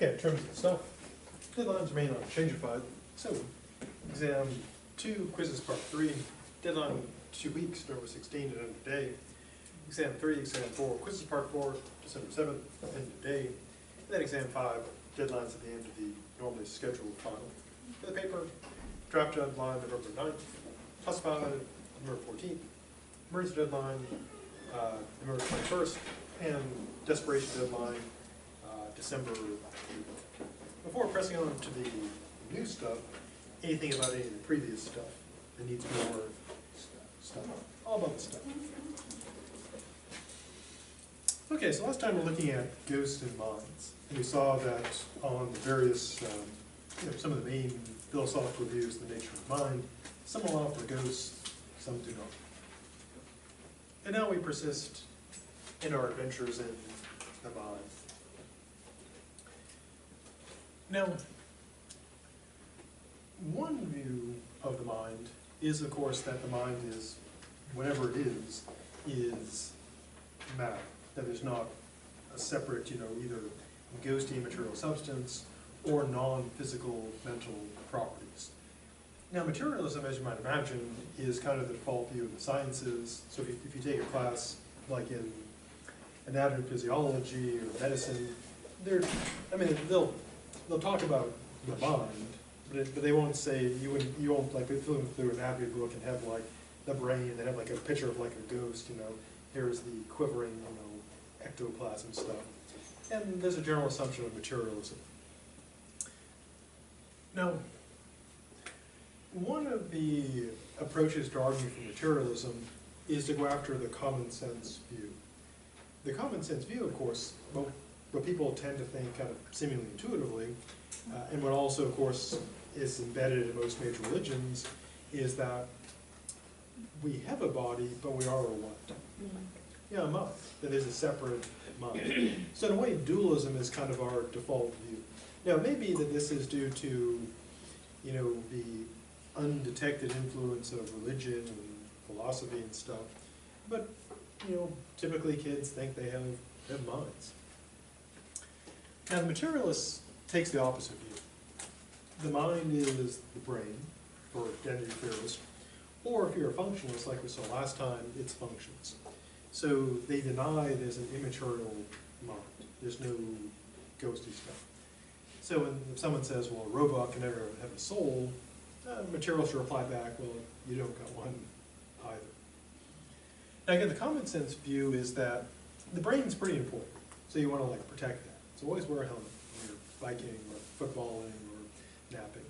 Okay, in terms of the stuff, deadlines remain unchangified. So, exam 2, quizzes part 3, deadline 2 weeks, November 16 and end of day. Exam 3, exam 4, quizzes part 4, December 7th, end of day. And then exam 5, deadlines at the end of the normally scheduled final. For the paper, draft deadline November 9th, classified November 14th, emergency deadline November 21st, and desperation deadline December 8th. Before pressing on to the new stuff, anything about any of the previous stuff that needs more stuff. All about the stuff. Okay, so last time we're looking at ghosts and minds. And we saw that on the various, some of the main philosophical views of the nature of mind, some allow for ghosts, some do not. And now we persist in our adventures in the mind. Now, one view of the mind is, of course, that the mind is, whatever it is matter. That there's not a separate, either ghosty material substance or non-physical mental properties. Now, materialism, as you might imagine, is kind of the default view of the sciences. So if you take a class like in anatomy, physiology, or medicine, they'll talk about the mind, but they won't say, you won't like flip through an anatomy book and have like the brain, and have like a picture of like a ghost, here's the quivering, ectoplasm stuff. And there's a general assumption of materialism. Now, one of the approaches to argue for materialism is to go after the common sense view. The common sense view, of course, what people tend to think kind of seemingly intuitively, and what also, of course, is embedded in most major religions, is that we have a body, but we are a what? Yeah, a mind. That there's a separate mind. So in a way, dualism is kind of our default view. Now, it may be that this is due to, the undetected influence of religion and philosophy and stuff. But, typically kids think they have minds. Now, the materialist takes the opposite view. The mind is the brain, for identity theorists, or if you're a functionalist, like we saw last time, it's functions. So they deny there's an immaterial mind. There's no ghosty stuff. So when someone says, well, a robot can never have a soul, materialists reply back, well, you don't got one either. Now again, the common sense view is that the brain's pretty important. So you want to protect that. So always wear a helmet when you're biking or footballing or napping.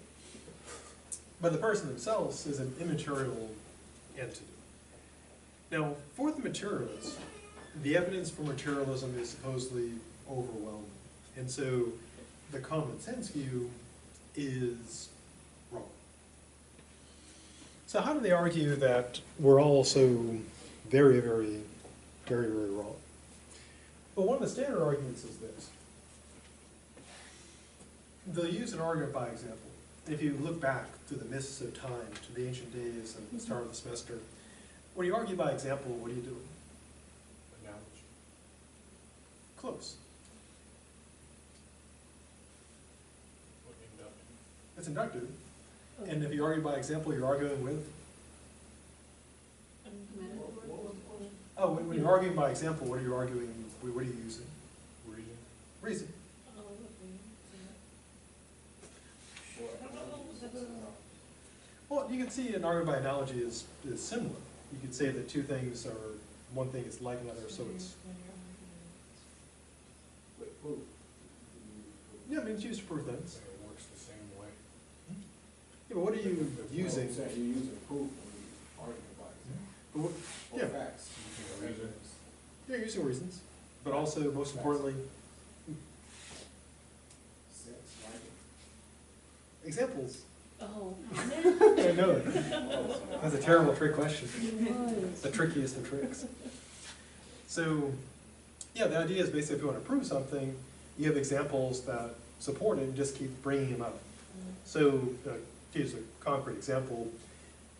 But the person themselves is an immaterial entity. Now, for the materialists, the evidence for materialism is supposedly overwhelming. And so the common sense view is wrong. So how do they argue that we're all so very, very, very, very wrong? Well, one of the standard arguments is this. They'll use an argument by example. If you look back to the mists of time, to the ancient days and the start of the semester, when you argue by example, what are you doing? Analogy. Close. Inductive. It's inductive. And if you argue by example, you're arguing with? Oh, when you're arguing by example, what are you arguing, what are you using? Reason. Reason. Well, you can see an argument by analogy is similar. You could say that two things are, one thing is like another, so it's... Yeah, it's used to prove things. It works the same way. Yeah, but what are you using? You're using proof when you argue about it. Yeah. Facts. Using reasons. You're using reasons, but also, most importantly, Sense, like examples. Oh. I know it. That's a terrible trick question. The trickiest of tricks. So, yeah, the idea is basically if you want to prove something, you have examples that support it and just keep bringing them up. So, to use a concrete example,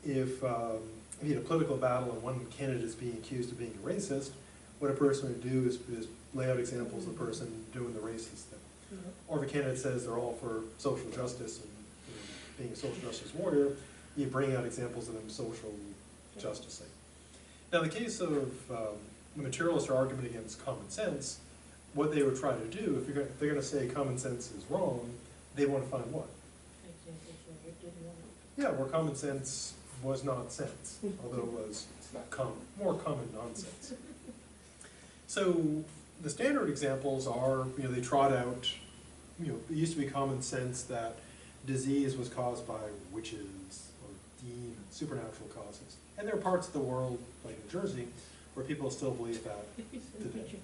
if you had a political battle and one candidate is being accused of being a racist, what a person would do is lay out examples of the person doing the racist thing. Or if a candidate says they're all for social justice and being a social justice warrior, you bring out examples of them social justicing. Now, in the case of the materialist argument against common sense, what they would try to do, if they're going to say common sense is wrong, they want to find what? Yeah, where common sense was not sense, although it was more common nonsense. So the standard examples are, they trot out, it used to be common sense that disease was caused by witches or demons, supernatural causes. And there are parts of the world, like New Jersey, where people still believe that today.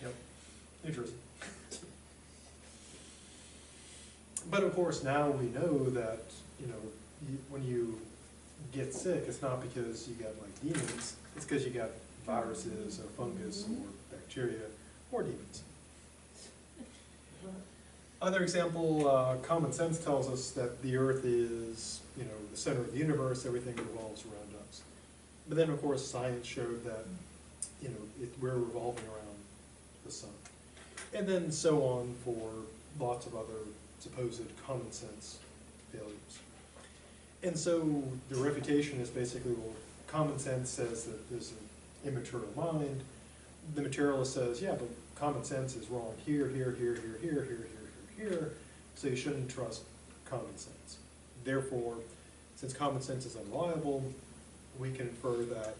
Yep, New Jersey. But of course, now we know that, when you get sick, it's not because you got like demons, it's because you got viruses or fungus or bacteria or demons. Other example, common sense tells us that the Earth is, the center of the universe, everything revolves around us. But then, of course, science showed that, we're revolving around the sun. And then so on for lots of other supposed common sense failures. And so the refutation is basically, well, common sense says that there's an immaterial mind. The materialist says, yeah, but common sense is wrong here, here, here, here, here, here, here, here, so you shouldn't trust common sense. Therefore, since common sense is unreliable, we can infer that,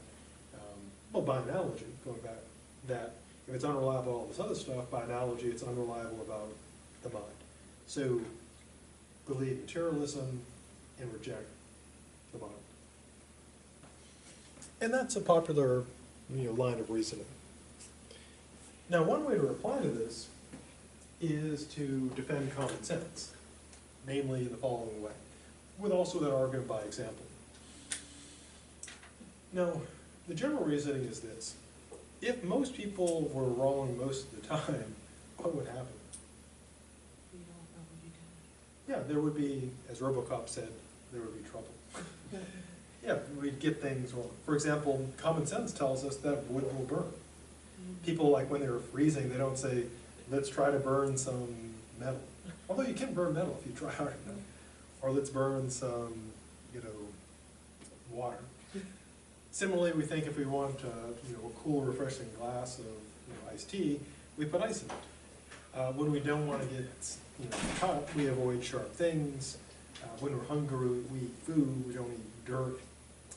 by analogy, going back, that if it's unreliable all this other stuff, by analogy, it's unreliable about the mind. So, believe materialism and reject the mind. And that's a popular, line of reasoning. Now, one way to reply to this is to defend common sense, namely in the following way, with also that argument by example. Now, the general reasoning is this. If most people were wrong most of the time, what would happen? Yeah, there would be, as RoboCop said, there would be trouble. Yeah, we'd get things wrong. For example, common sense tells us that wood will burn. People, like when they're freezing, they don't say, let's try to burn some metal. Although you can burn metal if you try hard enough. Or let's burn some, water. Similarly, we think if we want a cool, refreshing glass of iced tea, we put ice in it. When we don't want to get cut, we avoid sharp things. When we're hungry, we eat food, we don't eat dirt.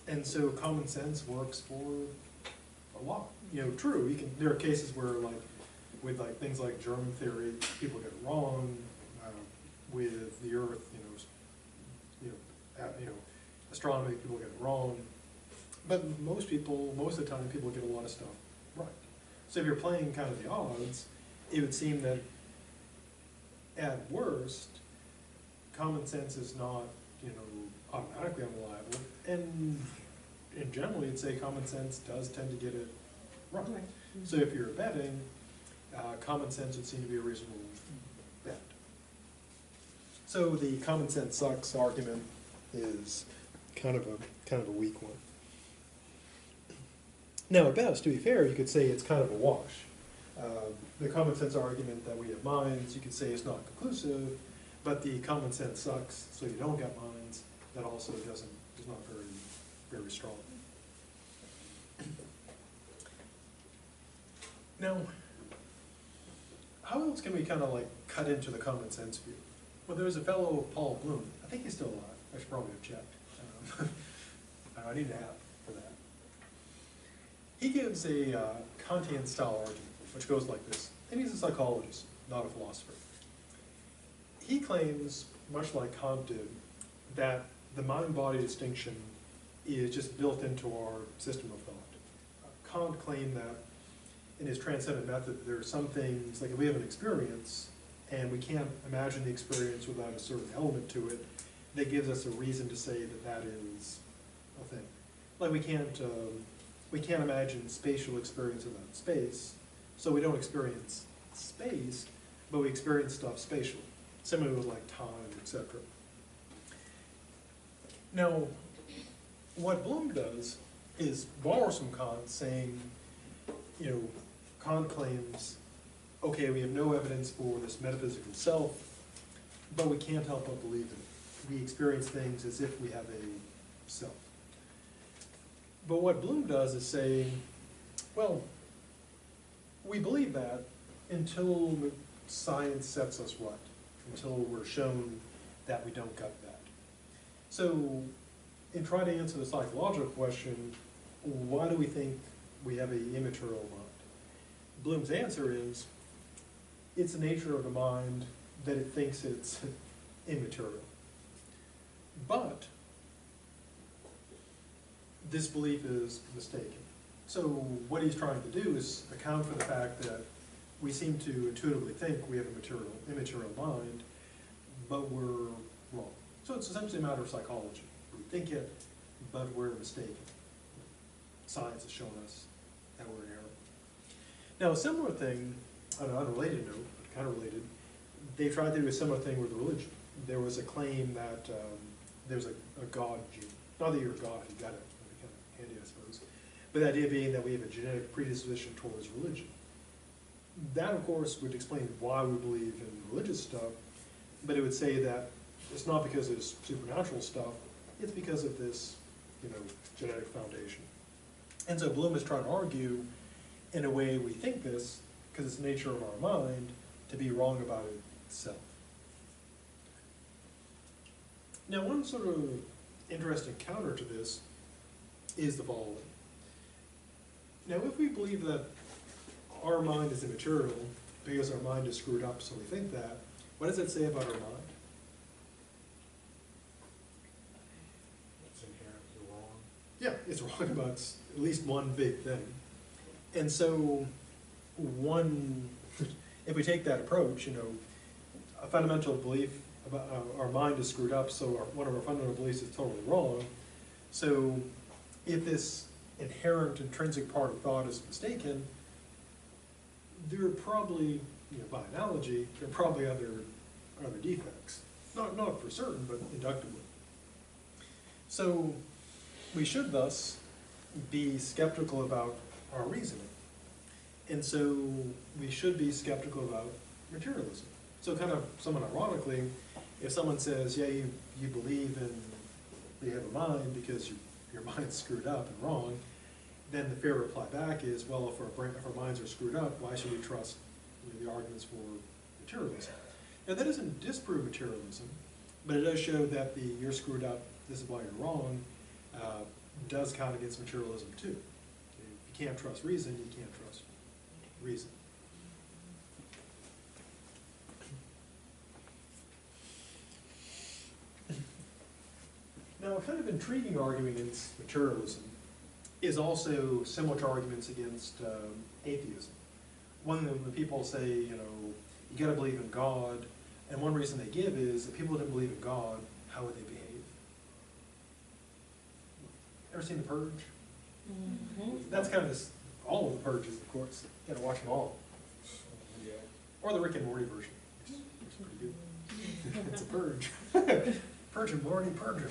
And so common sense works for a lot. True, there are cases where with things like germ theory, people get it wrong. With the earth, astronomy, people get it wrong. But most of the time, people get a lot of stuff right. So if you're playing kind of the odds, it would seem that at worst, common sense is not, automatically unreliable, and generally, you'd say common sense does tend to get it right. So if you're betting, common sense would seem to be a reasonable bet. So the common sense sucks argument is kind of a weak one. Now, at best, to be fair, you could say it's kind of a wash. The common sense argument that we have minds, you could say is not conclusive, but the common sense sucks, so you don't get minds. That also is not very, very strong. Now, how else can we kind of cut into the common sense view? Well, there's a fellow, Paul Bloom. I think he's still alive. I should probably have checked. I need an app for that. He gives a Kantian-style argument, which goes like this. And he's a psychologist, not a philosopher. He claims, much like Kant did, that the mind-body distinction is just built into our system of thought. Kant claimed that in his transcendent method, there are some things, like if we have an experience, and we can't imagine the experience without a certain element to it, that gives us a reason to say that that is a thing. Like we can't imagine spatial experience without space, so we don't experience space, but we experience stuff spatially. Similarly with time, etc. Now, what Bloom does is borrow from Kant, saying, Kant claims okay, we have no evidence for this metaphysical self, but we can't help but believe in it. We experience things as if we have a self. But what Bloom does is say, well, we believe that until science sets us right, until we're shown that we don't got that. So, in trying to answer the psychological question, why do we think we have an immaterial mind? Bloom's answer is, it's the nature of the mind that it thinks it's immaterial. But this belief is mistaken. So what he's trying to do is account for the fact that we seem to intuitively think we have a immaterial mind, but we're wrong. So it's essentially a matter of psychology. We think it, but we're mistaken. Science has shown us that we're in error. Now, a similar thing, on an unrelated note, but kind of related, they tried to do a similar thing with religion. There was a claim that there's a God gene. Not that you're a God if you got it, that'd be kind of handy, I suppose. But the idea being that we have a genetic predisposition towards religion. That, of course, would explain why we believe in religious stuff, but it would say that it's not because there's supernatural stuff, it's because of this, genetic foundation. And so Bloom is trying to argue, in a way we think this, because it's the nature of our mind, to be wrong about itself. Now, one sort of interesting counter to this is the following. Now, if we believe that our mind is immaterial because our mind is screwed up, so we think that, what does that say about our mind? It's inherently wrong. Yeah, it's wrong about at least one big thing. And so, if we take that approach, a fundamental belief about our mind is screwed up, so one of our fundamental beliefs is totally wrong. So, if this inherent, intrinsic part of thought is mistaken, there are probably, by analogy, there are probably other defects. Not for certain, but inductively. So, we should thus be skeptical about our reasoning. And so we should be skeptical about materialism. So kind of somewhat ironically, if someone says, yeah, you believe in, you have a mind because your mind's screwed up and wrong, then the fair reply back is, well, if our minds are screwed up, why should we trust the arguments for materialism? Now that doesn't disprove materialism, but it does show that the you're screwed up, this is why you're wrong, does count against materialism too. If you can't trust reason, you can't trust reason. Now, a kind of intriguing argument against materialism is also similar to arguments against atheism. When people say, you gotta believe in God, and one reason they give is if people didn't believe in God, how would they behave? Ever seen The Purge? Mm-hmm. That's kind of all of the Purges, of course. You gotta watch them all. Yeah. Or the Rick and Morty version. It's pretty good. It's a purge. Purge and Morty, purge.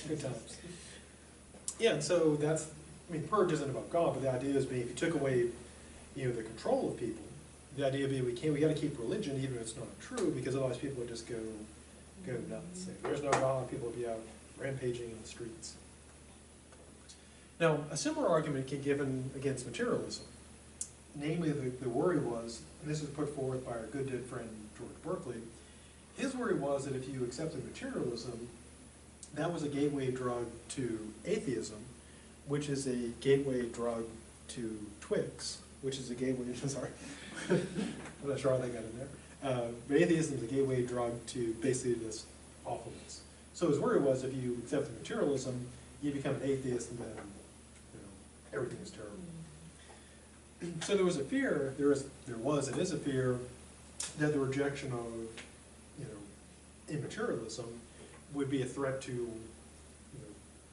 Good times. Yeah, and so purge isn't about God, but the idea is if you took away, the control of people, the idea being we got to keep religion even if it's not true, because otherwise people would just go nuts. If there's no God, people would be out rampaging in the streets. Now, a similar argument can be given against materialism. Namely, the worry was, and this was put forth by our good dead friend George Berkeley, his worry was that if you accepted materialism, that was a gateway drug to atheism, which is a gateway drug to Twix, which is a gateway, sorry, I'm not sure how they got in there. But atheism is a gateway drug to basically this awfulness. So his worry was if you accepted materialism, you become an atheist and then everything is terrible. So there was a fear, there was and is a fear that the rejection of immaterialism would be a threat to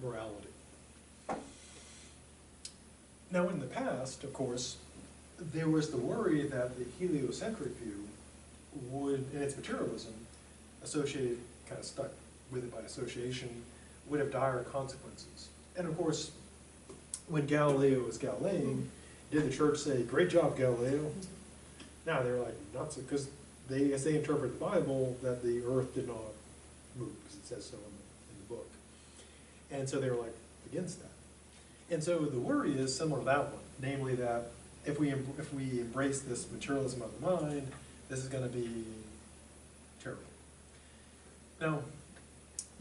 morality. Now in the past, of course, there was the worry that the heliocentric view would, in its materialism, associated, kind of stuck with it by association, would have dire consequences. And of course, when Galileo was Galileing, did the church say, "Great job, Galileo"? Now they're like nuts, because they, as they interpret the Bible, that the earth did not move, because it says so in the book. And so they were like against that. And so the worry is similar to that one, namely that if we embrace this materialism of the mind, this is going to be terrible. Now,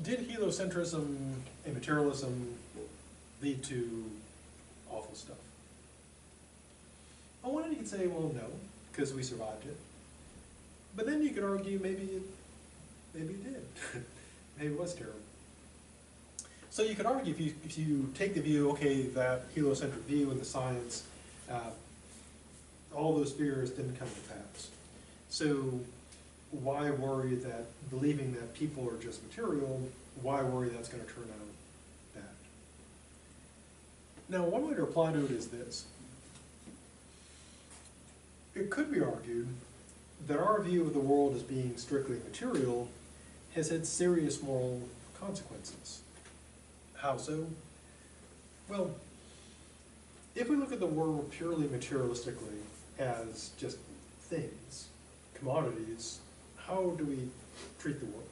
did heliocentrism and materialism lead to awful stuff? On one hand, you could say, well, no, because we survived it. But then you could argue maybe it did. Maybe it was terrible. So you could argue, if you take the view, okay, that heliocentric view in the science, all those fears didn't come to pass. So why worry that, believing that people are just material, why worry that's going to turn out bad? Now, one way to reply to it is this. It could be argued that our view of the world as being strictly material has had serious moral consequences. How so? Well, if we look at the world purely materialistically as just things, commodities, how do we treat the world?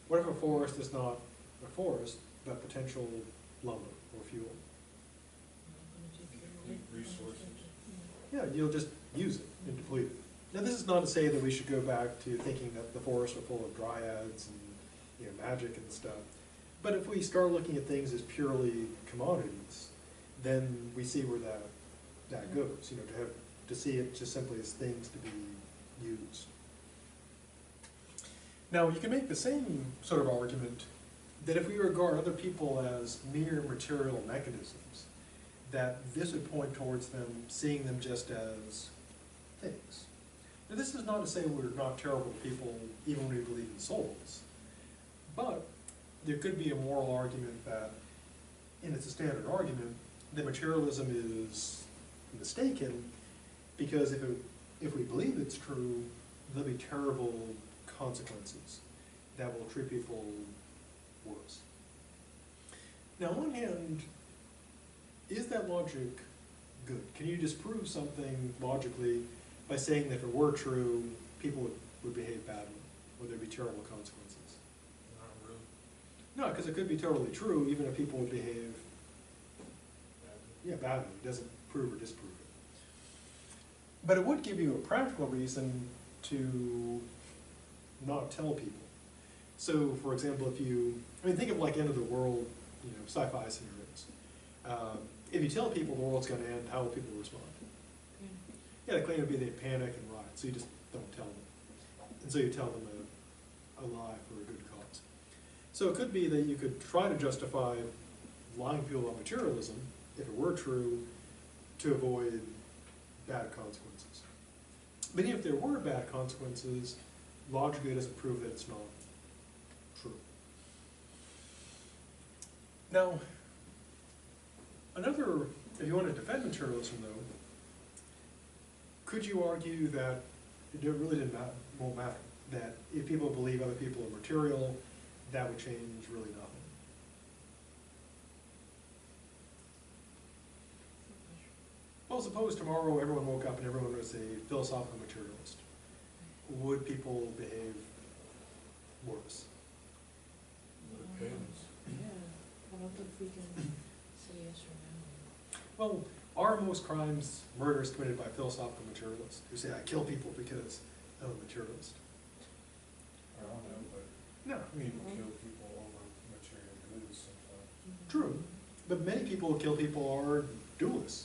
What if a forest is not a forest, but potential lumber or fuel? Resources. Yeah, you'll just use it and deplete it. Now, this is not to say that we should go back to thinking that the forests are full of dryads and magic and stuff. But if we start looking at things as purely commodities, then we see where that goes. To see it just simply as things to be used. Now, you can make the same sort of argument that if we regard other people as mere material mechanisms, that this would point towards them seeing them just as things. Now, this is not to say we're not terrible people even when we believe in souls, but there could be a moral argument that, and it's a standard argument, that materialism is mistaken, because if we believe it's true, there'll be terrible consequences that will treat people worse. Now, on one hand, is that logic good? Can you disprove something logically by saying that if it were true, people would behave badly, or there'd be terrible consequences? Not really. No, because it could be totally true, even if people would behave badly. It doesn't prove or disprove it. But it would give you a practical reason to not tell people. So, for example, think of like end of the world, sci-fi scenarios. If you tell people the world's going to end, how will people respond? Yeah, the claim would be they panic and riot, so you just don't tell them. And so you tell them a lie for a good cause. So it could be that you could try to justify lying to people about materialism, if it were true, to avoid bad consequences. But even if there were bad consequences, logically it doesn't prove that it's not true. Now, if you want to defend materialism though, could you argue that it really won't matter? That if people believe other people are material, that would change really nothing? Well, suppose tomorrow everyone woke up and everyone was a philosophical materialist. Would people behave worse? It depends. Yeah, I don't think we can say yes or no. Well, are most crimes murders committed by philosophical materialists who say, I kill people because I'm a materialist? I don't know, but No, I mean, people kill people over material goods sometimes. true. But many people who kill people are dualists,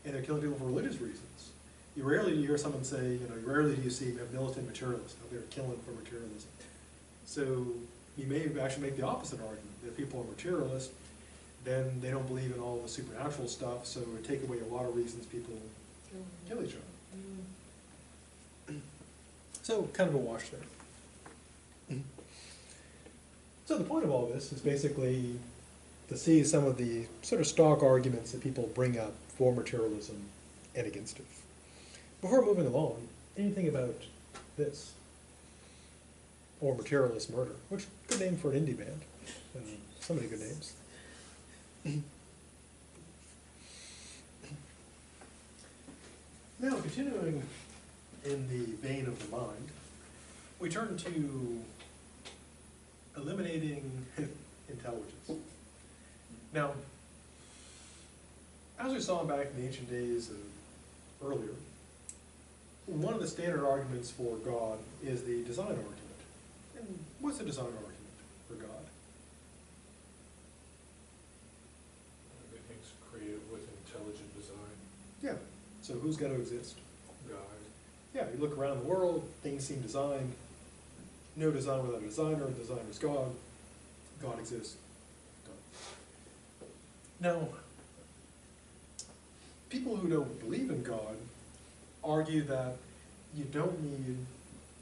and they're killing people for religious reasons. You rarely hear someone say, rarely do you see a militant materialist out there killing for materialism. So you may actually make the opposite argument, that if people are materialist, then they don't believe in all the supernatural stuff, so it would take away a lot of reasons people kill each other. So kind of a wash there. So the point of all this is basically to see some of the sort of stock arguments that people bring up for materialism and against it. Before moving along, anything about this? Or Materialist Murder, which is a good name for an indie band. So many good names. Now, continuing in the vein of the mind, we turn to eliminating intelligence. Now, as we saw back in the ancient days and earlier, one of the standard arguments for God is the design argument. And what's the design argument for God? Everything's created with intelligent design, Yeah, so who's got to exist? God. Yeah, you look around the world, things seem designed. No design without a designer, the designer's God. God exists. Done. Now, people who don't believe in God argue that you don't need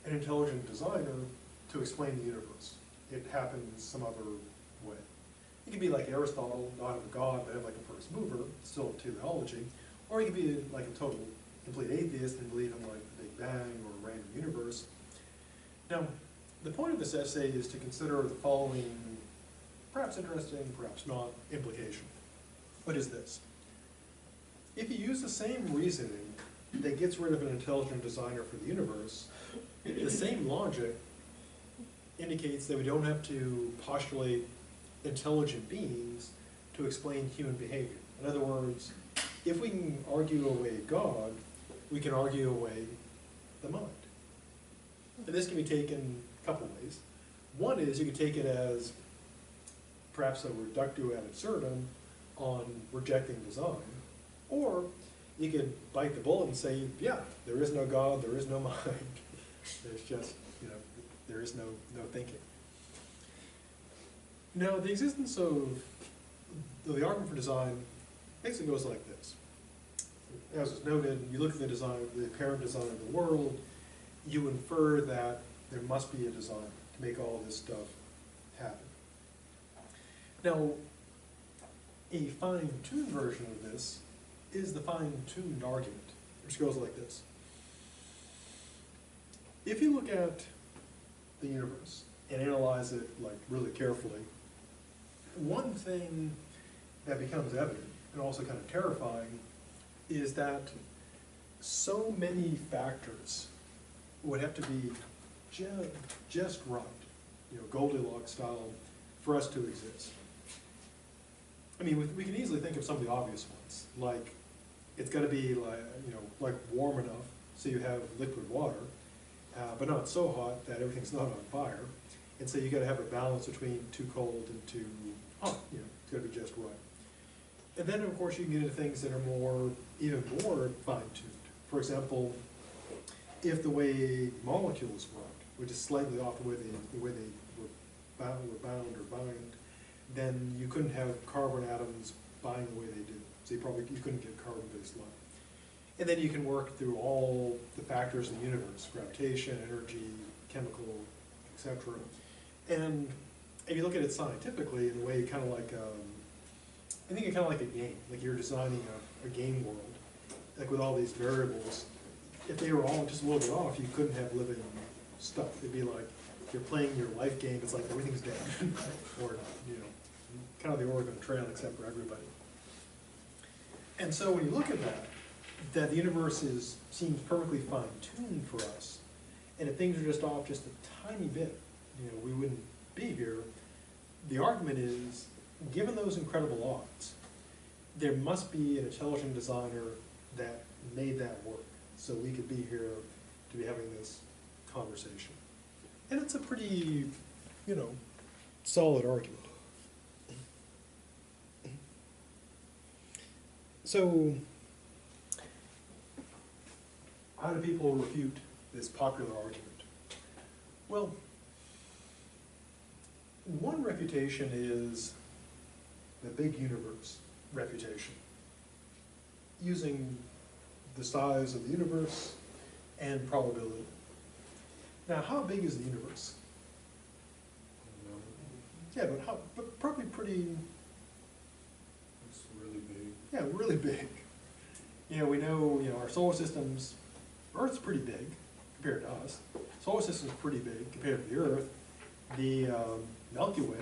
an intelligent designer to explain the universe. It happens some other way. You could be like Aristotle, not have a God, but have like a first mover, still a teleology. Or you could be like a total, complete atheist and believe in like the Big Bang or a random universe. Now, the point of this essay is to consider the following, perhaps interesting, perhaps not, implication. What is this? If you use the same reasoning that gets rid of an intelligent designer for the universe, the same logic indicates that we don't have to postulate intelligent beings to explain human behavior. In other words, if we can argue away God, we can argue away the mind. And this can be taken a couple ways. One is you can take it as perhaps a reductio ad absurdum on rejecting design, or you could bite the bullet and say, yeah, there is no God, there is no mind. There's just, there is no thinking. Now, the existence of the argument for design basically goes like this. As was noted, you look at the design, the apparent design of the world, you infer that there must be a design to make all this stuff happen. Now, a fine-tuned version of this is the fine-tuned argument, which goes like this. If you look at the universe and analyze it like really carefully, one thing that becomes evident and also kind of terrifying is that so many factors would have to be just right, Goldilocks style, for us to exist. I mean, we can easily think of some of the obvious ones, like it's got to be like warm enough so you have liquid water, but not so hot that everything's not on fire, and so you got to have a balance between too cold and too hot. It's got to be just right. And then, of course, you can get into things that are even more fine-tuned. For example, if the way molecules work, which is slightly off the way they were bound or bind, then you couldn't have carbon atoms bind the way they do. So you couldn't get carbon-based life. And then you can work through all the factors in the universe: gravitation, energy, chemical, etc. And if you look at it scientifically, in a way, kind of like I think it's kind of like a game. Like you're designing a game world, like with all these variables. If they were all just a little bit off, you couldn't have living stuff. It'd be like you're playing your life game. It's like everything's dead, or kind of the Oregon Trail, except for everybody. And so when you look at that the universe seems perfectly fine-tuned for us, and if things are just off just a tiny bit, we wouldn't be here. The argument is, given those incredible odds, there must be an intelligent designer that made that work, so we could be here to be having this conversation. And it's a pretty, solid argument. So, how do people refute this popular argument? Well, one refutation is the big universe refutation, using the size of the universe and probability. Now, how big is the universe? Yeah, but probably pretty. It's really big. Yeah, really big. We know, our solar system's, Earth's pretty big compared to us. Solar system's pretty big compared to the Earth. The Milky Way,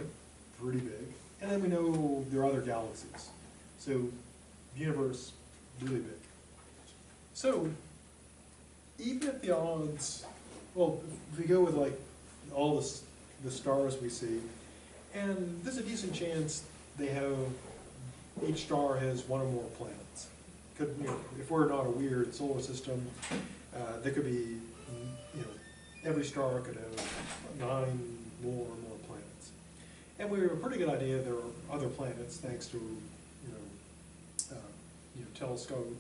pretty big. And then we know there are other galaxies. So, the universe, really big. So, even if the odds, well, if we go with like all the stars we see, and there's a decent chance they have, each star has one or more planets. Could, you know, if we're not a weird solar system, there could be, you know, every star could have 9 more or more planets. And we have a pretty good idea there are other planets thanks to, telescope.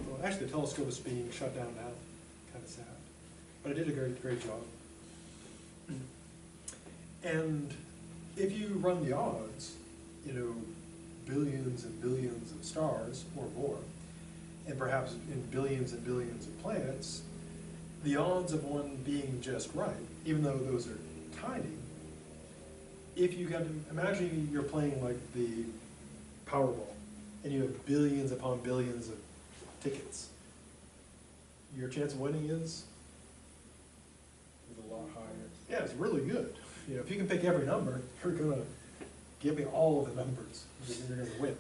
Well, actually, the telescope is being shut down now. Kind of sad, but it did a great job. And if you run the odds, billions and billions of stars or more, and perhaps in billions and billions of planets, the odds of one being just right, even though those are tiny, if you got to imagine you're playing like the Powerball, and you have billions upon billions of tickets, your chance of winning is? With a lot higher. Yeah, it's really good. If you can pick every number, you're gonna give me all of the numbers, you're gonna win.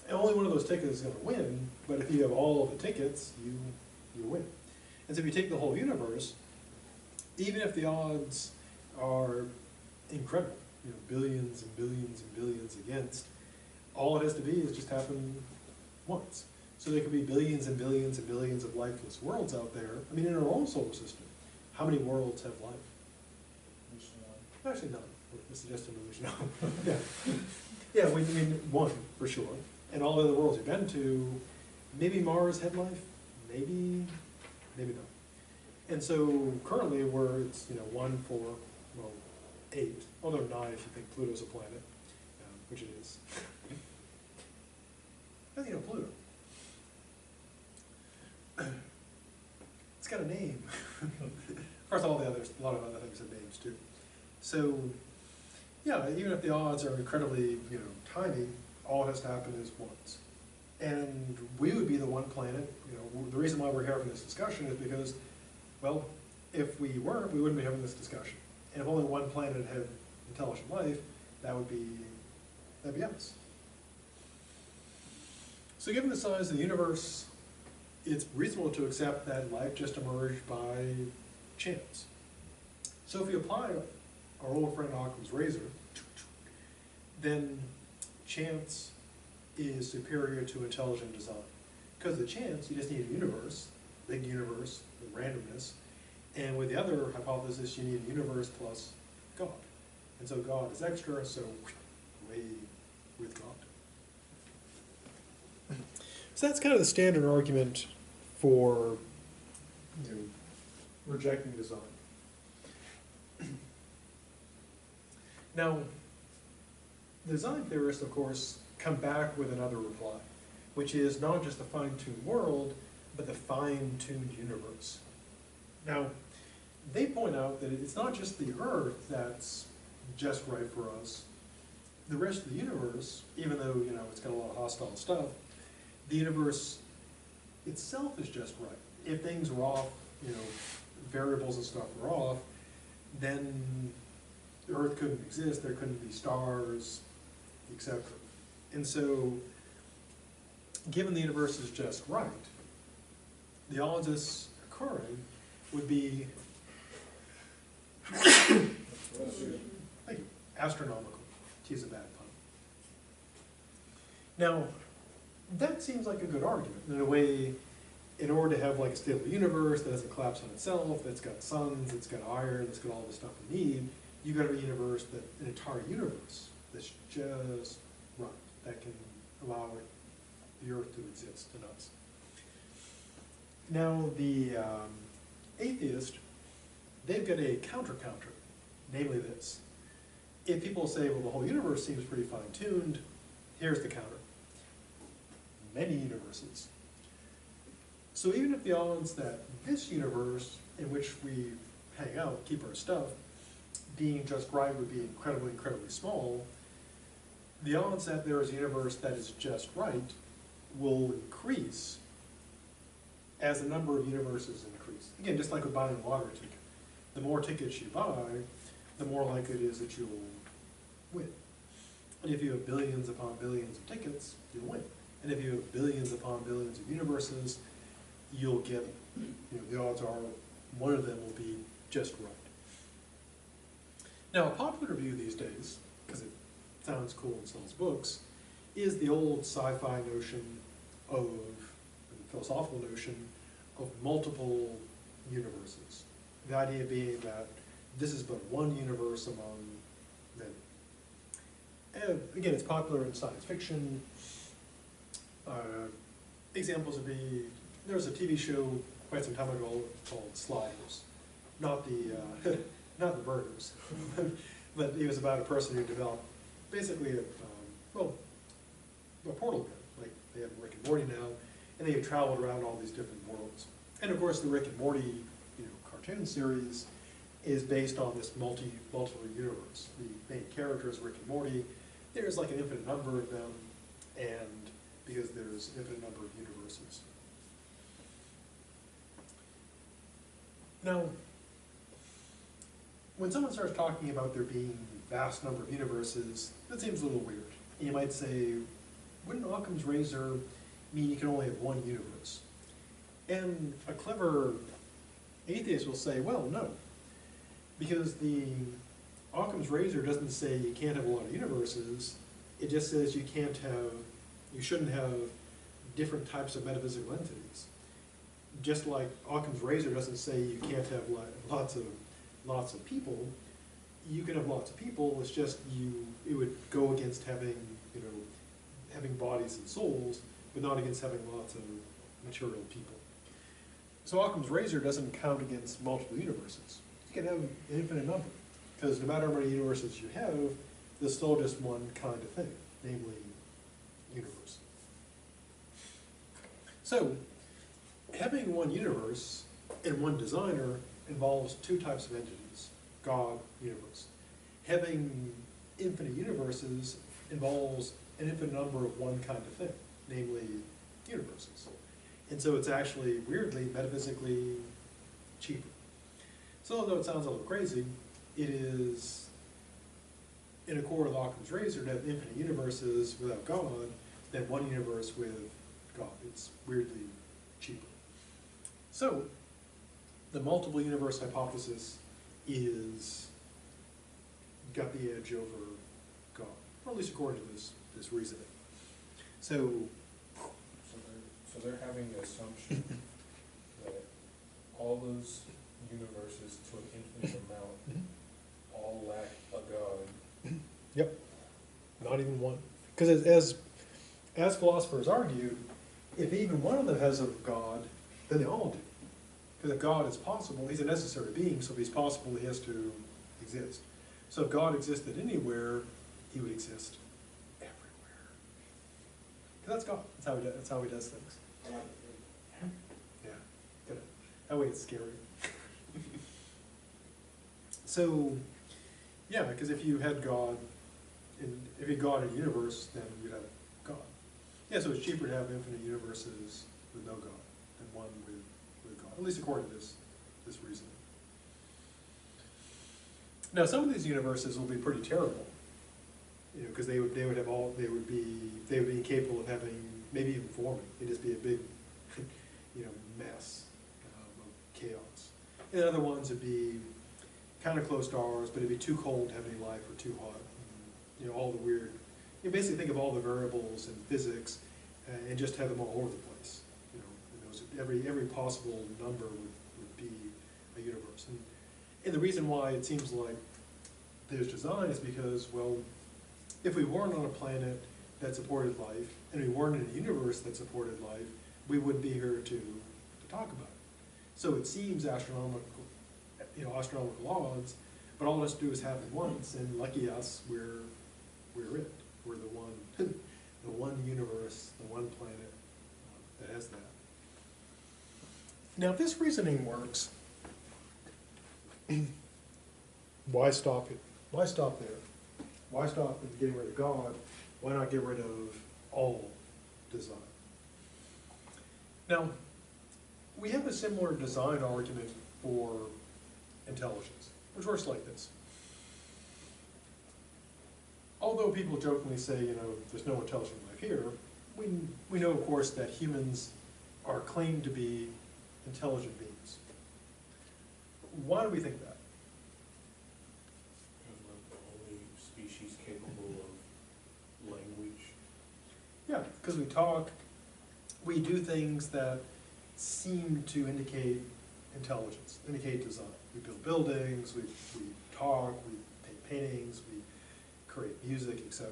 And only one of those tickets is gonna win, but if you have all of the tickets, you win. And so if you take the whole universe, even if the odds are incredible, billions and billions and billions against, all it has to be is just happen once. So there could be billions and billions and billions of lifeless worlds out there. I mean, in our own solar system, how many worlds have life? Just one. Actually, none. This is just an illusion. Yeah, we mean one, for sure. And all the other worlds you've been to, maybe Mars had life, maybe not. And so currently it's 1, 4, 8, although 9 if you think Pluto's a planet, which it is. How do you know Pluto? It's got a name. Of course, a lot of other things have names too. So, yeah, even if the odds are incredibly, tiny, all it has to happen is once. And we would be the one planet, the reason why we're having this discussion is because, well, if we weren't, we wouldn't be having this discussion. And if only one planet had intelligent life, that'd be us. So given the size of the universe, it's reasonable to accept that life just emerged by chance. So if you apply our old friend Occam's razor, then chance is superior to intelligent design. Because of the chance, you just need a universe, big universe, with randomness, and with the other hypothesis, you need a universe plus God. And so God is extra, so away with God. So that's kind of the standard argument for rejecting design. Now, the design theorists, of course, come back with another reply, which is not just the fine-tuned world, but the fine-tuned universe. Now, they point out that it's not just the Earth that's just right for us. The rest of the universe, even though it's got a lot of hostile stuff, the universe itself is just right. If things were off, variables and stuff were off, then the Earth couldn't exist, there couldn't be stars, etc. And so, given the universe is just right, the odds of this occurring would be astronomical, to use a bad pun. Now, that seems like a good argument. In a way, in order to have like a stable universe that doesn't collapse on itself, that's got suns, it's got iron, it's got all the stuff we need, you've got to be a universe, an entire universe that's just right, that can allow the Earth to exist and us. Now, the atheist, they've got a counter-counter, namely this. If people say, well, the whole universe seems pretty fine-tuned, here's the counter. Many universes. So even if the odds that this universe in which we hang out, keep our stuff, being just right would be incredibly, incredibly small, the odds that there is a universe that is just right will increase as the number of universes increase. Again, just like with buying a lottery ticket. The more tickets you buy, the more likely it is that you'll win. And if you have billions upon billions of tickets, you'll win. And if you have billions upon billions of universes, you'll get them. You know, the odds are one of them will be just right. Now, a popular view these days, because it sounds cool and sells books, is the old sci-fi notion of, the philosophical notion of multiple universes. The idea being that this is but one universe among many. And again, it's popular in science fiction. Examples would be, there was a TV show quite some time ago called Sliders. Not the, not the burgers, but it was about a person who developed basically a portal gun. Like they have Rick and Morty now, and they have traveled around all these different worlds. And of course, the Rick and Morty, cartoon series is based on this multiple universe. The main character is Rick and Morty. There's like an infinite number of them, and because there's an infinite number of universes. Now, when someone starts talking about there being vast number of universes, that seems a little weird. And you might say, wouldn't Occam's razor mean you can only have one universe? And a clever atheist will say, well, no. Because the Occam's razor doesn't say you can't have a lot of universes, it just says you shouldn't have different types of metaphysical entities. Just like Occam's razor doesn't say you can't have lots of people, you can have lots of people, it's just it would go against having bodies and souls, but not against having lots of material people. So Occam's razor doesn't count against multiple universes. You can have an infinite number, because no matter how many universes you have, there's still just one kind of thing, namely universe. So, having one universe and one designer involves two types of entities, God, universe. Having infinite universes involves an infinite number of one kind of thing, namely universes. And so it's actually, weirdly, metaphysically cheaper. So although it sounds a little crazy, it is in accord with Occam's razor to have infinite universes without God than one universe with God. It's weirdly cheaper. So, the multiple universe hypothesis is got the edge over God, or at least according to this reasoning. So they're having the assumption that all those universes to an infinite amount all lack a God. Yep, not even one. Because as philosophers argued, if even one of them has a God, then they all do. Because if God is possible, he's a necessary being, so if he's possible, he has to exist. So if God existed anywhere, he would exist everywhere. Because that's God. That's how he does things. Yeah, good. That way it's scary. So, yeah, because if you had God, if you had God in a universe, then you'd have God. Yeah, so it's cheaper to have infinite universes with no God than one with God, at least according to this reasoning. Now, some of these universes will be pretty terrible, because they would be incapable of having, maybe even forming. They'd just be a big, mess of chaos. And other ones would be kind of close to ours, but it'd be too cold to have any life or too hot. All the weird. You basically think of all the variables in physics and just have them all over the place. Every possible number would be a universe. And the reason why it seems like there's design is because, well, if we weren't on a planet that supported life, and we weren't in a universe that supported life, we wouldn't be here to talk about it. So it seems astronomical odds, but all us do is have it once, and lucky us, we're it. We're the one, the one universe, the one planet that has that. Now, if this reasoning works, why stop it? Why stop there? Why stop at getting rid of God? Why not get rid of all design? Now, we have a similar design argument for intelligence, which works like this. Although people jokingly say, there's no intelligent life here, we know, of course, that humans are claimed to be intelligent beings. Why do we think that? Because we're the only species capable of language. Yeah, because we talk, we do things that seem to indicate intelligence, indicate design. We build buildings, we talk, we paint paintings, we create music, etc.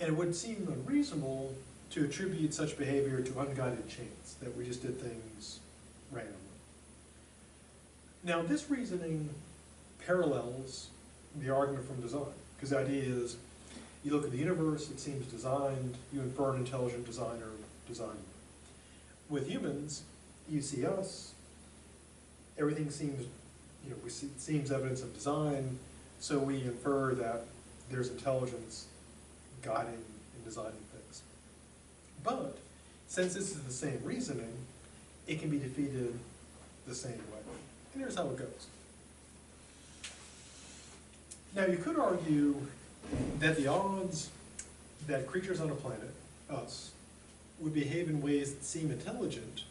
And it would seem unreasonable to attribute such behavior to unguided chance, that we just did things randomly. Now, this reasoning parallels the argument from design, because the idea is, you look at the universe, it seems designed, you infer an intelligent designer designed it. With humans, you see us, everything seems, seems evidence of design, so we infer that there's intelligence guiding and designing things. But, since this is the same reasoning, it can be defeated the same way. And here's how it goes. Now, you could argue that the odds that creatures on a planet, us, would behave in ways that seem intelligent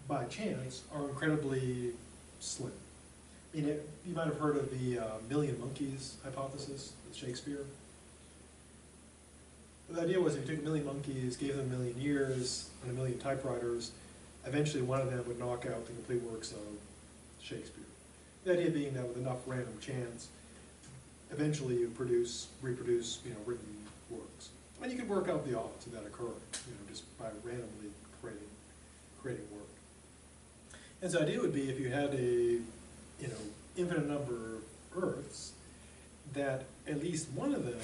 by chance are incredibly slim. You might have heard of the million monkeys hypothesis with Shakespeare. The idea was if you took a million monkeys, gave them a million years, and a million typewriters, eventually one of them would knock out the complete works of Shakespeare. The idea being that with enough random chance, eventually you reproduce, written works. And you can work out the odds of that occurring, just by randomly creating work. And so the idea would be if you had a, infinite number of Earths, that at least one of them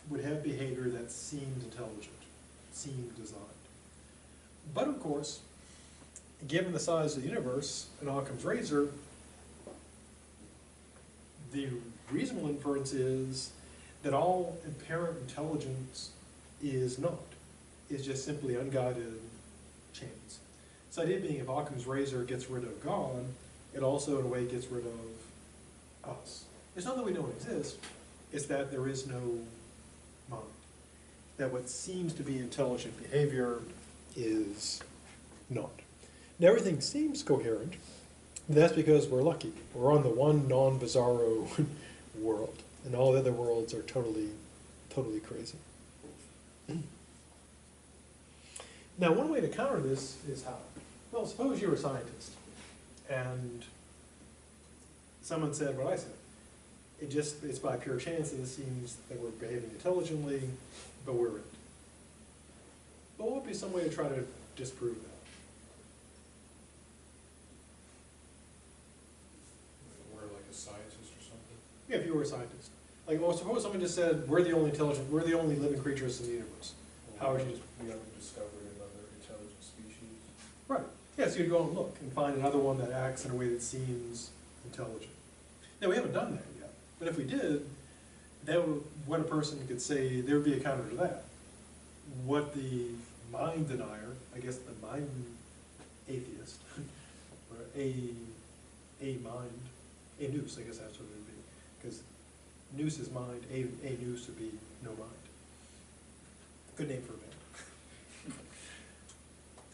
would have behavior that seemed intelligent, seemed designed. But of course, given the size of the universe and Occam's razor, the reasonable inference is that all apparent intelligence is not. It's just simply unguided chance. So the idea being if Occam's razor gets rid of God, it also in a way gets rid of us. It's not that we don't exist, it's that there is no mind. That what seems to be intelligent behavior is not. Now everything seems coherent, and that's because we're lucky. We're on the one non-bizarro world, and all the other worlds are totally crazy. Now one way to counter this is how? Well, suppose you're a scientist, and someone said what I said. It's by pure chance that it seems that we're behaving intelligently, but we're it. But what would be some way to try to disprove that? We're like a scientist or something? Yeah, if you were a scientist. Like, well, suppose someone just said, we're the only living creatures in the universe. How would you just... We haven't discovered another intelligent species. Right. Yeah, so you'd go and look and find another one that acts in a way that seems intelligent. Now, we haven't done that yet. But if we did, what a person could say, there would be a counter to that. What the mind denier, I guess the mind atheist, or a nous, I guess that's what it would be. Because nous is mind, a nous would be no mind. Good name for a band.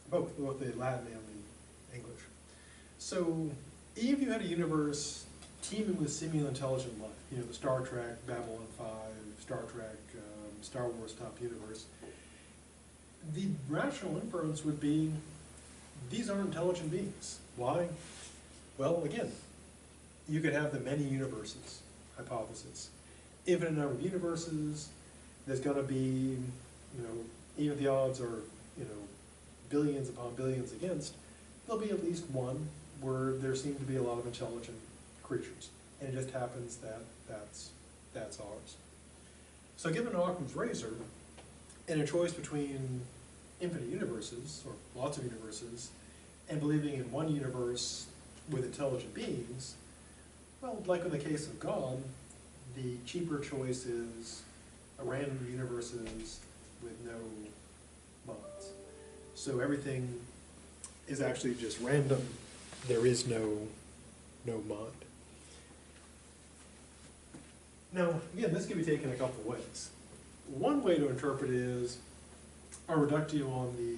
both the Latin and the English. So, if you had a universe teeming with seemingly intelligent life, the Star Trek, Babylon 5, Star Trek, Star Wars type universe, the rational inference would be, these aren't intelligent beings. Why? Well, again, you could have the many universes hypothesis. Infinite number of universes, there's going to be, even if the odds are, billions upon billions against, there'll be at least one where there seem to be a lot of intelligent creatures. And it just happens that that's ours. So given Occam's razor, and a choice between infinite universes, or lots of universes, and believing in one universe with intelligent beings, well, like in the case of God, the cheaper choice is a random universes with no minds. So everything is actually just random. There is no mind. Now, again, this can be taken a couple ways. One way to interpret is a reductio on the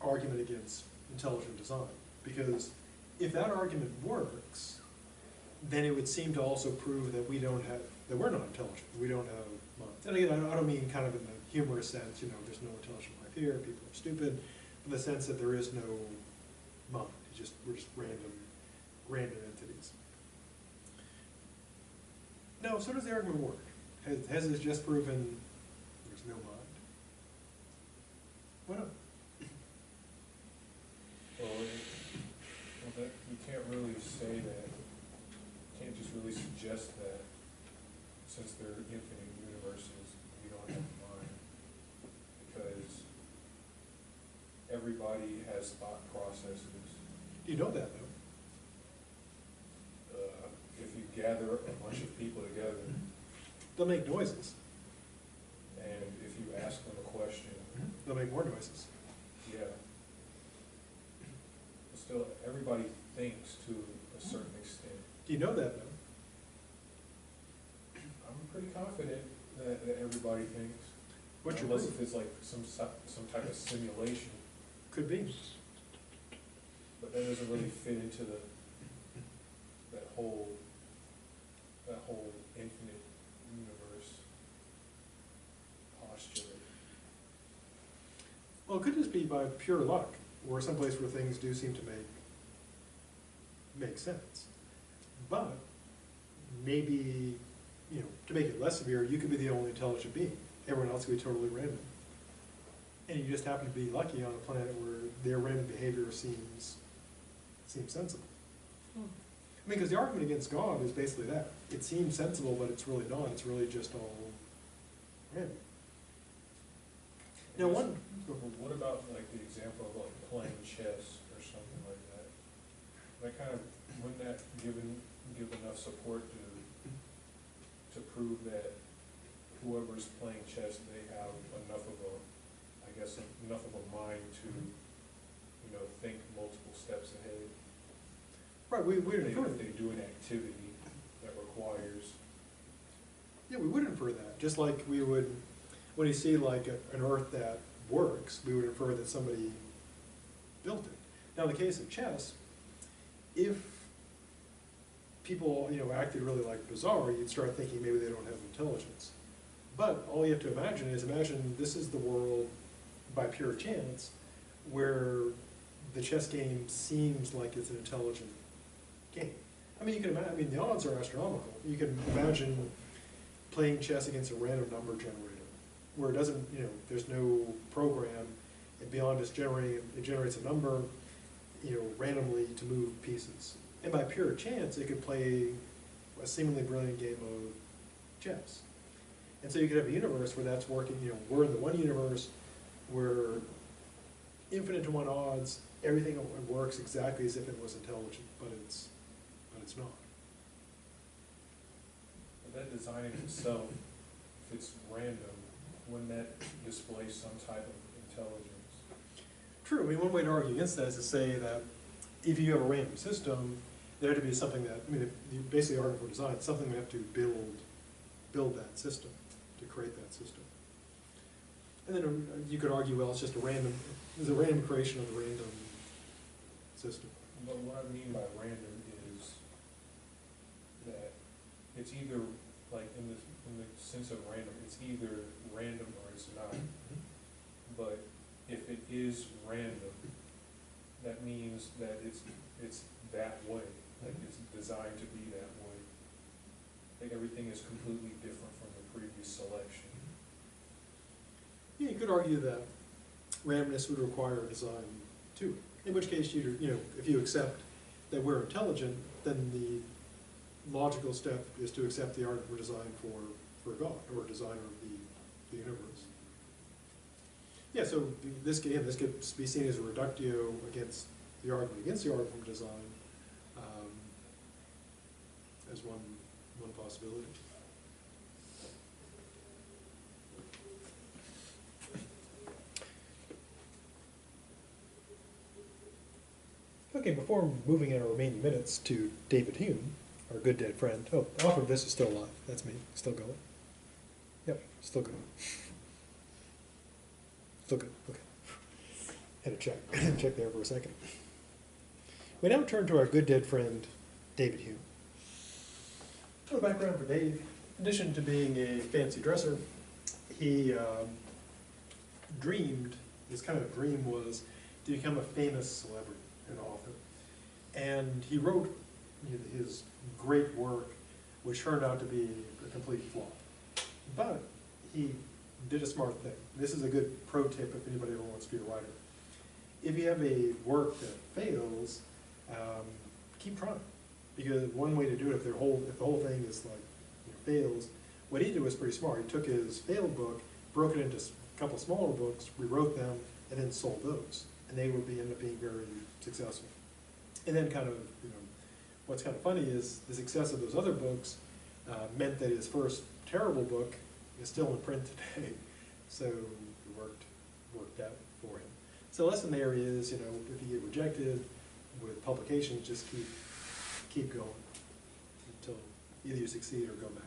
argument against intelligent design. Because if that argument works, then it would seem to also prove that that we're not intelligent, we don't have minds. And again, I don't mean kind of in the humorous sense, there's no intelligent life here, people are stupid, but the sense that there is no mind, we're just random entities. Now, so does the argument work? Has this just proven there's no mind? Why not? Well, you can't really say that, you can't just really suggest that since there are infinite universes, we don't have a mind, because everybody has thought processes. You know that, though. If you gather a bunch of people together, They'll make noises. and if you ask them a question, They'll make more noises. yeah. But still, everybody thinks to a certain extent. Do you know that, though? I'm pretty confident that everybody thinks. What's your Unless proof? if it's like some type of simulation, Could be. but that doesn't really fit into that whole infinite universe postulate. Well, it could just be by pure luck, or someplace where things do seem to make sense. But maybe, to make it less severe, you could be the only intelligent being. Everyone else could be totally random. And you just happen to be lucky on a planet where their random behavior seems sensible. I mean, because the argument against God is basically that. It seems sensible, but it's really not. It's really just all random. Now, What about like the example of like playing chess or something like that? That kind of, wouldn't that give enough support to prove that whoever's playing chess, they have enough of a mind to, think multiple steps ahead? Right, we would infer If they do an activity that requires. Yeah, we would infer that, just like we would, when you see like an Earth that works, we would infer that somebody built it. Now, in the case of chess, if people, acted really like LaBossiere, you'd start thinking maybe they don't have intelligence. But all you have to imagine this is the world by pure chance, where the chess game seems like it's an intelligent game. I mean, you can imagine, the odds are astronomical. You can imagine playing chess against a random number generator, where it doesn't, there's no program, and beyond just generating, it generates a number, randomly to move pieces. And by pure chance, it could play a seemingly brilliant game of chess. And so you could have a universe where that's working, we're in the one universe where infinite to one odds, everything works exactly as if it was intelligent, but it's not. But that design in itself, if it's random, wouldn't that display some type of intelligence? True. I mean, one way to argue against that is to say that if you have a random system, there had to be something that, you basically argue for design, something we have to build that system, to create that system. And then you could argue, well, it's just a random creation of the random system. But what I mean by random is that it's either, like in the sense of random, it's either random or it's not. But if it is random, that means that it's that way, like it's designed to be that way. Like everything is completely different from the previous selection. Yeah, you could argue that randomness would require a design too. In which case, if you accept that we're intelligent, then the logical step is to accept the argument we're designed for God, or a designer of the universe. Yeah, so this could be seen as a reductio against the argument against the argument for design, as one possibility. Okay, before moving in our remaining minutes to David Hume, our good dead friend. Oh, author of this is still alive. That's me, still going. Yep, still going. Still good, okay. Had to check there for a second. We now turn to our good dead friend, David Hume. A little background for Dave. In addition to being a fancy dresser, he dreamed, his kind of dream was to become a famous celebrity, an author. And he wrote his great work, which turned out to be a complete flop. But he did a smart thing. This is a good pro tip if anybody ever wants to be a writer. If you have a work that fails, keep trying. Because one way to do it, if the whole thing is like fails, what he did was pretty smart. He took his failed book, broke it into a couple smaller books, rewrote them, and then sold those. And they would end up being very successful. And then kind of, what's kind of funny is the success of those other books meant that his first terrible book is still in print today. So it worked out for him. So the lesson there is, if you get rejected with publications, just keep going until either you succeed or go mad.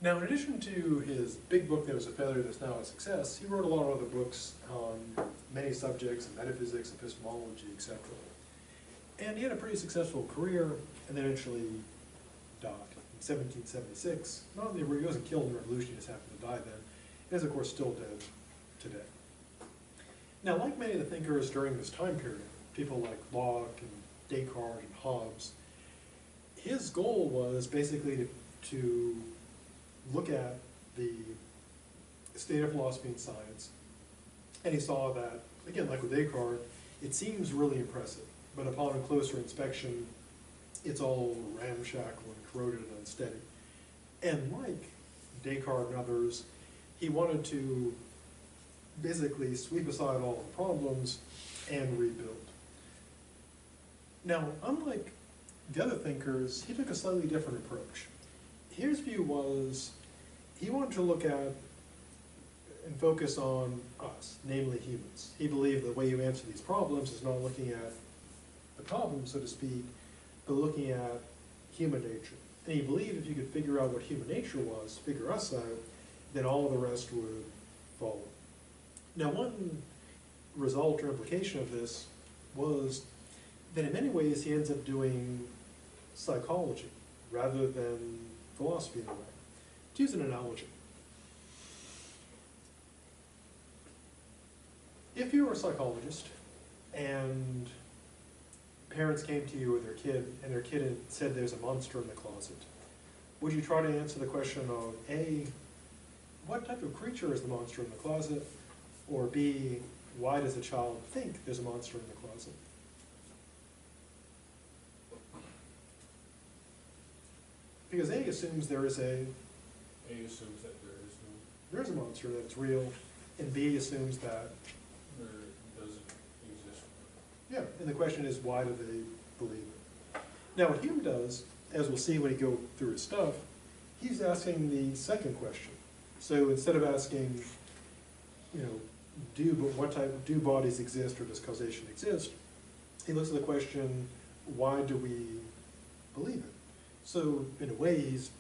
Now, in addition to his big book that was a failure that's now a success, he wrote a lot of other books on many subjects, metaphysics, epistemology, etc. And he had a pretty successful career, and then eventually died in 1776. He wasn't killed in the Revolution, he just happened to die then. He is, of course, still dead today. Now, like many of the thinkers during this time period, people like Locke and Descartes and Hobbes, his goal was basically to look at the state of philosophy and science, and he saw that, again, like with Descartes, it seems really impressive, but upon a closer inspection, it's all ramshackle and corroded and unsteady. And like Descartes and others, he wanted to basically sweep aside all the problems and rebuild. Now, unlike the other thinkers, he took a slightly different approach. His view was, he wanted to look at and focus on us, namely humans. He believed the way you answer these problems is not looking at the problem, so to speak, but looking at human nature. And he believed if you could figure out what human nature was, figure us out, then all the rest would follow. Now, one result or implication of this was that in many ways he ends up doing psychology rather than philosophy in a way. To use an analogy, if you were a psychologist and parents came to you with their kid and their kid had said there's a monster in the closet, would you try to answer the question of A, what type of creature is the monster in the closet, or B, why does a child think there's a monster in the closet? Because A assumes there is A assumes that there is a monster, that it's real, and B assumes that there doesn't exist. yeah, and the question is, why do they believe it? Now, what Hume does, as we'll see when he goes through his stuff, he's asking the second question. So instead of asking, do bodies exist or does causation exist, he looks at the question, why do we believe it? So in a way, he's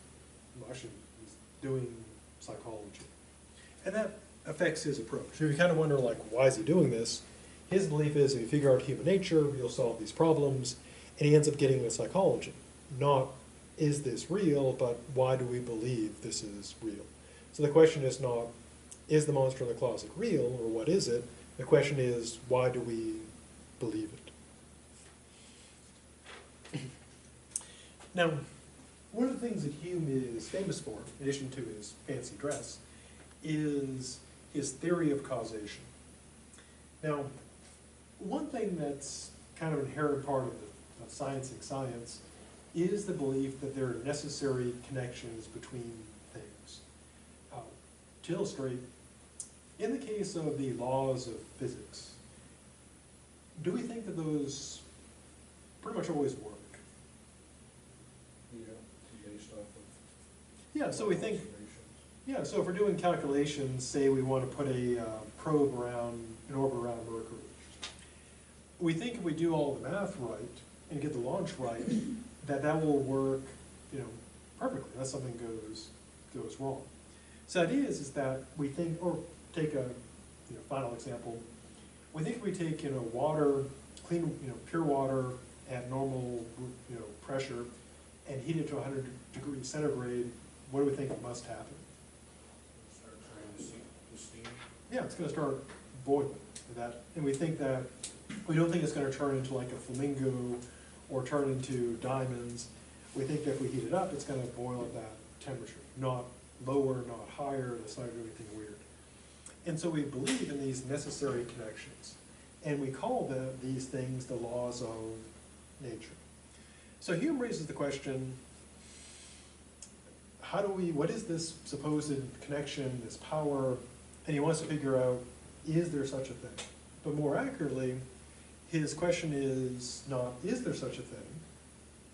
doing psychology. And that affects his approach. So you kind of wonder, why is he doing this? His belief is if you figure out human nature, you'll solve these problems. And he ends up getting into psychology. Not, is this real, but why do we believe this is real? So the question is not, is the monster in the closet real, or what is it? The question is, why do we believe it? Now, one of the things that Hume is famous for, in addition to his fancy dress, is his theory of causation. Now, one thing that's kind of an inherent part of sciencing science is the belief that there are necessary connections between things. To illustrate, in the case of the laws of physics, do we think that those pretty much always work? Yeah, based off of Yeah, so we think, observations. so if we're doing calculations, say we want to put a probe around, an orbit around Mercury, we think if we do all the math right and get the launch right, that will work, perfectly, unless something goes wrong. So the idea is that we think, or take a final example. We think we take, water, clean, pure water at normal, pressure, and heat it to 100 degrees centigrade, what do we think must happen? Start turning the steam. Yeah, it's gonna start boiling. And we think that, we don't think it's gonna turn into like a flamingo or turn into diamonds. We think that if we heat it up, it's gonna boil at that temperature, not lower, not higher, that's not doing anything weird. And so we believe in these necessary connections, and we call these things the laws of nature. So Hume raises the question, what is this supposed connection, this power, and he wants to figure out, is there such a thing? But more accurately, his question is not, is there such a thing,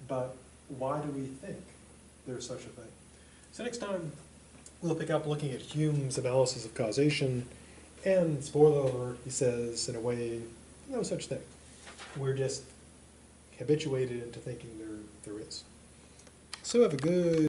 but why do we think there's such a thing? So next time, we'll pick up looking at Hume's analysis of causation, and spoiler alert, he says, in a way, no such thing. We're just habituated into thinking there is. So have a good